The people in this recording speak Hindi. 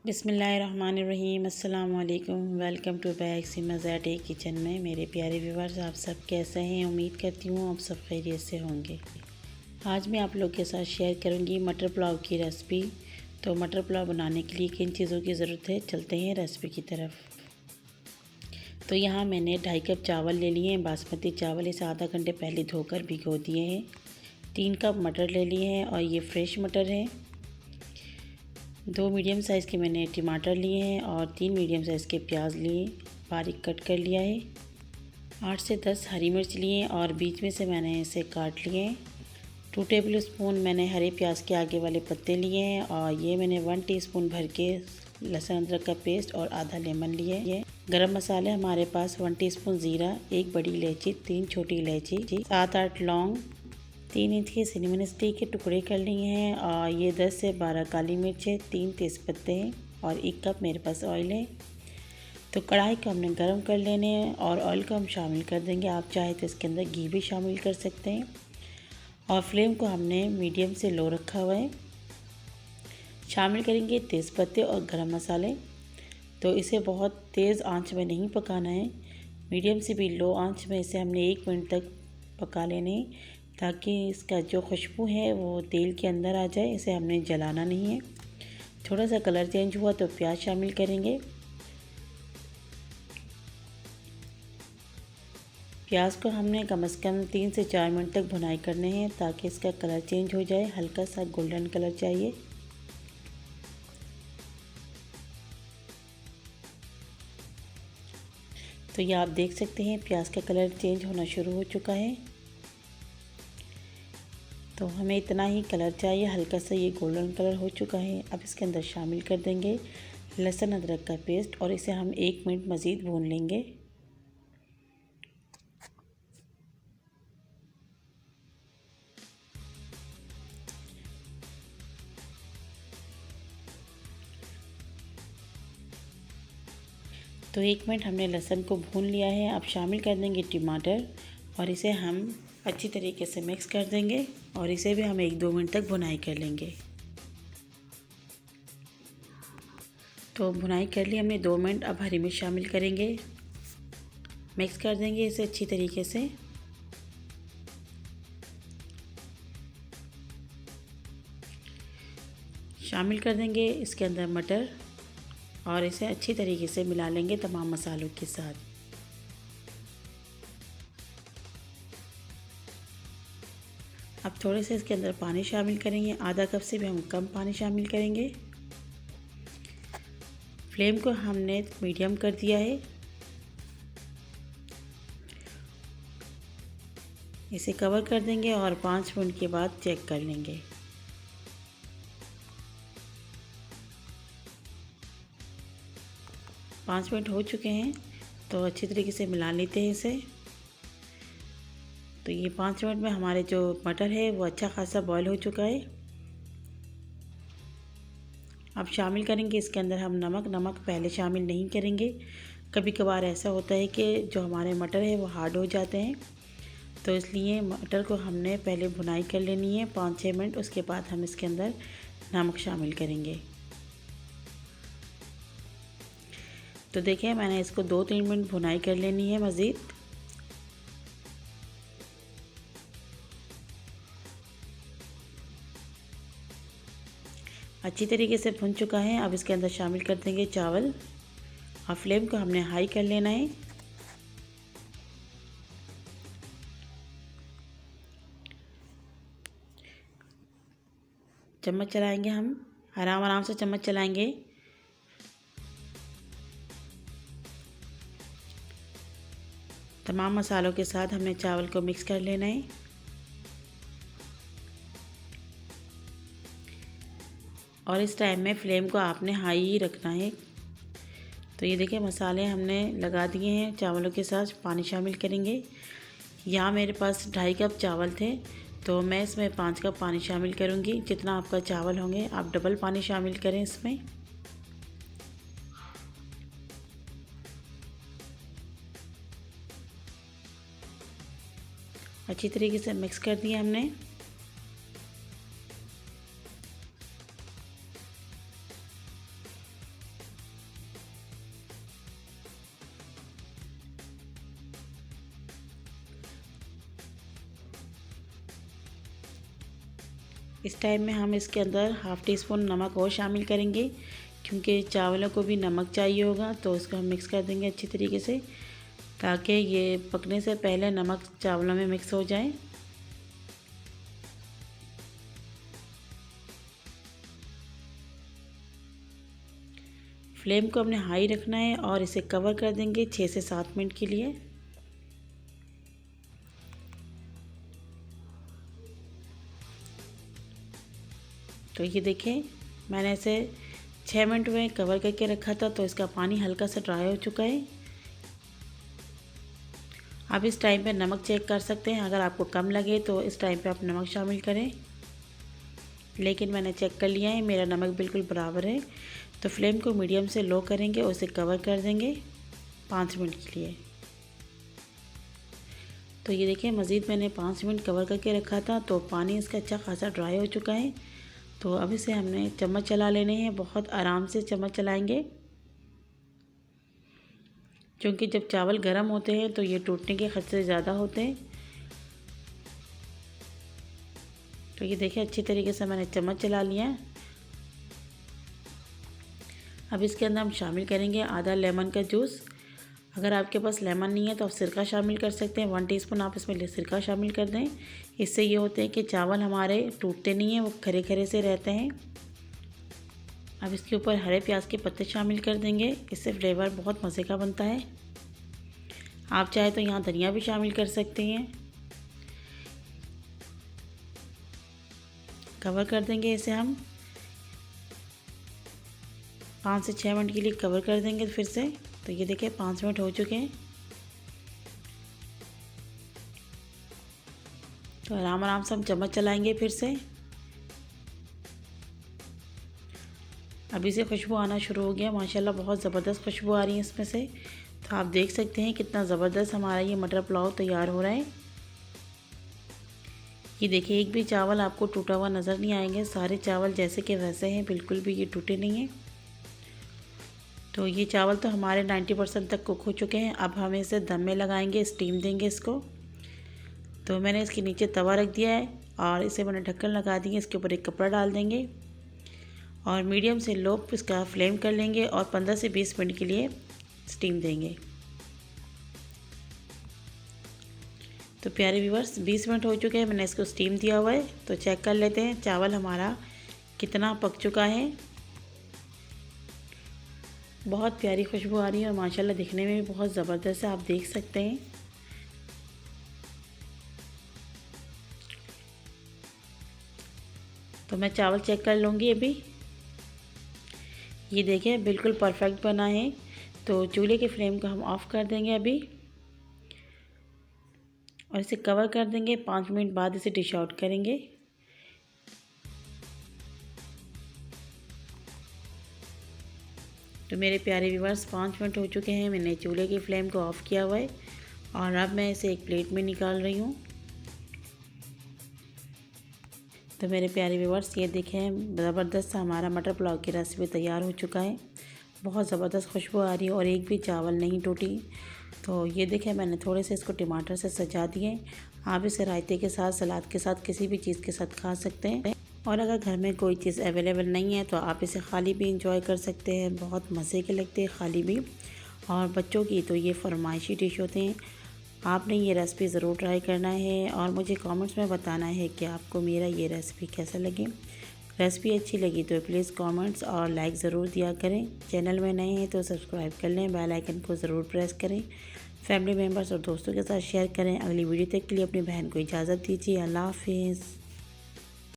बिस्मिल्लाहिर्रहमानिर्रहीम अस्सलाम वालेकुम। वेलकम टू बैक सीमा डे किचन में। मेरे प्यारे व्यूवर्स, आप सब कैसे हैं? उम्मीद करती हूँ आप सब खैरियत से होंगे। आज मैं आप लोग के साथ शेयर करूँगी मटर पुलाव की रेसिपी। तो मटर पुलाव बनाने के लिए किन चीज़ों की ज़रूरत है, चलते हैं रेसिपी की तरफ। तो यहाँ मैंने 2.5 कप चावल ले लिए हैं, बासमती चावल। इसे आधा घंटे पहले धोकर भिगो दिए हैं। 3 कप मटर ले लिए हैं और ये फ्रेश मटर है। 2 मीडियम साइज़ के मैंने टमाटर लिए हैं और 3 मीडियम साइज़ के प्याज लिए, बारीक कट कर लिया है। 8 से 10 हरी मिर्च लिए और बीच में से मैंने इसे काट लिए हैं। 2 टेबल स्पून मैंने हरे प्याज के आगे वाले पत्ते लिए हैं और ये मैंने 1 टीस्पून भर के लहसुन अदरक का पेस्ट और आधा लेमन लिए है। गरम मसाले हमारे पास 1 टीस्पून ज़ीरा, 1 बड़ी इलायची, 3 छोटी इलायची, 7-8 लौंग, 3 इंच के सिनेमन स्टिक के टुकड़े कर लिए हैं और ये 10 से 12 काली मिर्च है, 3 तेज़पत्ते हैं और 1 कप मेरे पास ऑयल है। तो कढ़ाई को हमने गर्म कर लेने हैं और ऑयल को हम शामिल कर देंगे। आप चाहे तो इसके अंदर घी भी शामिल कर सकते हैं और फ्लेम को हमने मीडियम से लो रखा हुआ है। शामिल करेंगे तेज़पत्ते और गरम मसाले। तो इसे बहुत तेज़ आंच में नहीं पकाना है, मीडियम से भी लो आंच में इसे हमने 1 मिनट तक पका लेने, ताकि इसका जो खुशबू है वो तेल के अंदर आ जाए। इसे हमने जलाना नहीं है। थोड़ा सा कलर चेंज हुआ तो प्याज शामिल करेंगे। प्याज को हमने कम से कम 3 से 4 मिनट तक भुनाई करने हैं, ताकि इसका कलर चेंज हो जाए, हल्का सा गोल्डन कलर चाहिए। तो ये आप देख सकते हैं प्याज का कलर चेंज होना शुरू हो चुका है। तो हमें इतना ही कलर चाहिए, हल्का सा ये गोल्डन कलर हो चुका है। अब इसके अंदर शामिल कर देंगे लहसुन अदरक का पेस्ट और इसे हम 1 मिनट मज़ीद भून लेंगे। तो 1 मिनट हमने लहसुन को भून लिया है। अब शामिल कर देंगे टमाटर और इसे हम अच्छी तरीके से मिक्स कर देंगे और इसे भी हम 1-2 मिनट तक भुनाई कर लेंगे। तो भुनाई कर ली हमने 2 मिनट। अब हरी मिर्च शामिल करेंगे, मिक्स कर देंगे इसे अच्छी तरीके से। शामिल कर देंगे इसके अंदर मटर और इसे अच्छी तरीके से मिला लेंगे तमाम मसालों के साथ। अब थोड़े से इसके अंदर पानी शामिल करेंगे, आधा कप से भी हम कम पानी शामिल करेंगे। फ्लेम को हमने मीडियम कर दिया है। इसे कवर कर देंगे और 5 मिनट के बाद चेक कर लेंगे। पाँच मिनट हो चुके हैं, तो अच्छी तरीके से मिला लेते हैं इसे। तो ये 5 मिनट में हमारे जो मटर है वो अच्छा खासा बॉयल हो चुका है। अब शामिल करेंगे इसके अंदर हम नमक पहले शामिल नहीं करेंगे। कभी कभार ऐसा होता है कि जो हमारे मटर है वो हार्ड हो जाते हैं, तो इसलिए मटर को हमने पहले भुनाई कर लेनी है 5-6 मिनट। उसके बाद हम इसके अंदर नमक शामिल करेंगे। तो देखिए मैंने इसको 2-3 मिनट भुनाई कर लेनी है मज़ीद। अच्छी तरीके से भुन चुका है। अब इसके अंदर शामिल कर देंगे चावल और फ्लेम को हमने हाई कर लेना है। चम्मच चलाएंगे, हम आराम आराम से चम्मच चलाएंगे। तमाम मसालों के साथ हमने चावल को मिक्स कर लेना है। और इस टाइम में फ्लेम को आपने हाई ही रखना है। तो ये देखिए मसाले हमने लगा दिए हैं चावलों के साथ। पानी शामिल करेंगे। यहाँ मेरे पास 2.5 कप चावल थे, तो मैं इसमें 5 कप पानी शामिल करूँगी। जितना आपका चावल होंगे आप डबल पानी शामिल करें इसमें। अच्छी तरीके से मिक्स कर दिया हमने। इस टाइम में हम इसके अंदर हाफ़ टी स्पून नमक और शामिल करेंगे, क्योंकि चावलों को भी नमक चाहिए होगा। तो इसको हम मिक्स कर देंगे अच्छी तरीके से, ताकि ये पकने से पहले नमक चावलों में मिक्स हो जाए। फ्लेम को हमने हाई रखना है और इसे कवर कर देंगे 6 से 7 मिनट के लिए। तो ये देखें, मैंने इसे 6 मिनट में कवर करके रखा था, तो इसका पानी हल्का सा ड्राई हो चुका है। आप इस टाइम पे नमक चेक कर सकते हैं, अगर आपको कम लगे तो इस टाइम पे आप नमक शामिल करें, लेकिन मैंने चेक कर लिया है, मेरा नमक बिल्कुल बराबर है। तो फ्लेम को मीडियम से लो करेंगे और इसे कवर कर देंगे 5 मिनट के लिए। तो ये देखिए, मज़ीद मैंने 5 मिनट कवर करके रखा था, तो पानी इसका अच्छा खासा ड्राई हो चुका है। तो अब इसे हमने चम्मच चला लेने हैं, बहुत आराम से चम्मच चलाएंगे, क्योंकि जब चावल गर्म होते हैं तो ये टूटने के खतरे ज़्यादा होते हैं। तो ये देखिए, अच्छी तरीके से मैंने चम्मच चला लिया। अब इसके अंदर हम शामिल करेंगे आधा लेमन का जूस। अगर आपके पास लेमन नहीं है तो आप सिरका शामिल कर सकते हैं। 1 टीस्पून आप इसमें सिरका शामिल कर दें। इससे ये होते हैं कि चावल हमारे टूटते नहीं हैं, वो खरे खरे से रहते हैं। अब इसके ऊपर हरे प्याज के पत्ते शामिल कर देंगे, इससे फ्लेवर बहुत मज़े का बनता है। आप चाहे तो यहाँ धनिया भी शामिल कर सकते हैं। कवर कर देंगे इसे हम 5 से 6 मिनट के लिए कवर कर देंगे फिर से। तो ये देखिए, 5 मिनट हो चुके हैं। तो आराम आराम से हम चम्मच चलाएंगे फिर से। अभी से खुशबू आना शुरू हो गया, माशाल्लाह बहुत ज़बरदस्त खुशबू आ रही है इसमें से। तो आप देख सकते हैं कितना ज़बरदस्त हमारा ये मटर पुलाव तैयार हो रहा है। ये देखिए, एक भी चावल आपको टूटा हुआ नज़र नहीं आएंगे, सारे चावल जैसे कि वैसे हैं, बिल्कुल भी ये टूटे नहीं हैं। तो ये चावल तो हमारे 90% तक कुक हो चुके हैं। अब हम इसे दम में लगाएंगे, स्टीम देंगे इसको। तो मैंने इसके नीचे तवा रख दिया है और इसे मैंने ढक्कन लगा दिया। इसके ऊपर एक कपड़ा डाल देंगे और मीडियम से लो इसका फ्लेम कर लेंगे और 15 से 20 मिनट के लिए स्टीम देंगे। तो प्यारे व्यूअर्स, 20 मिनट हो चुके हैं, मैंने इसको स्टीम दिया हुआ है। तो चेक कर लेते हैं चावल हमारा कितना पक चुका है। बहुत प्यारी खुशबू आ रही है और माशाल्लाह दिखने में भी बहुत ज़बरदस्त है, आप देख सकते हैं। तो मैं चावल चेक कर लूँगी अभी। ये देखें, बिल्कुल परफेक्ट बना है। तो चूल्हे के फ्लेम को हम ऑफ़ कर देंगे अभी और इसे कवर कर देंगे। 5 मिनट बाद इसे डिश आउट करेंगे। तो मेरे प्यारे व्यूअर्स, 5 मिनट हो चुके हैं, मैंने चूल्हे की फ्लेम को ऑफ़ किया हुआ है और अब मैं इसे एक प्लेट में निकाल रही हूँ। तो मेरे प्यारे व्यूअर्स, ये देखें, ज़बरदस्त सा हमारा मटर पुलाव की रेसिपी तैयार हो चुका है। बहुत ज़बरदस्त खुशबू आ रही है और एक भी चावल नहीं टूटी। तो ये देखें, मैंने थोड़े से इसको टमाटर से सजा दिए। आप इसे रायते के साथ, सलाद के साथ, किसी भी चीज़ के साथ खा सकते हैं। और अगर घर में कोई चीज़ अवेलेबल नहीं है तो आप इसे खाली भी इंजॉय कर सकते हैं, बहुत मज़े के लगते हैं खाली भी। और बच्चों की तो ये फरमाइशी डिश होते हैं। आपने ये रेसिपी ज़रूर ट्राई करना है और मुझे कमेंट्स में बताना है कि आपको मेरा ये रेसिपी कैसा लगे। रेसिपी अच्छी लगी तो प्लीज़ कमेंट्स और लाइक ज़रूर दिया करें। चैनल में नए हैं तो सब्सक्राइब कर लें, बेल आइकन को ज़रूर प्रेस करें। फैमिली मेम्बर्स और दोस्तों के साथ शेयर करें। अगली वीडियो तक के लिए अपनी बहन को इजाज़त दीजिए। अल्लाह हाफिज़।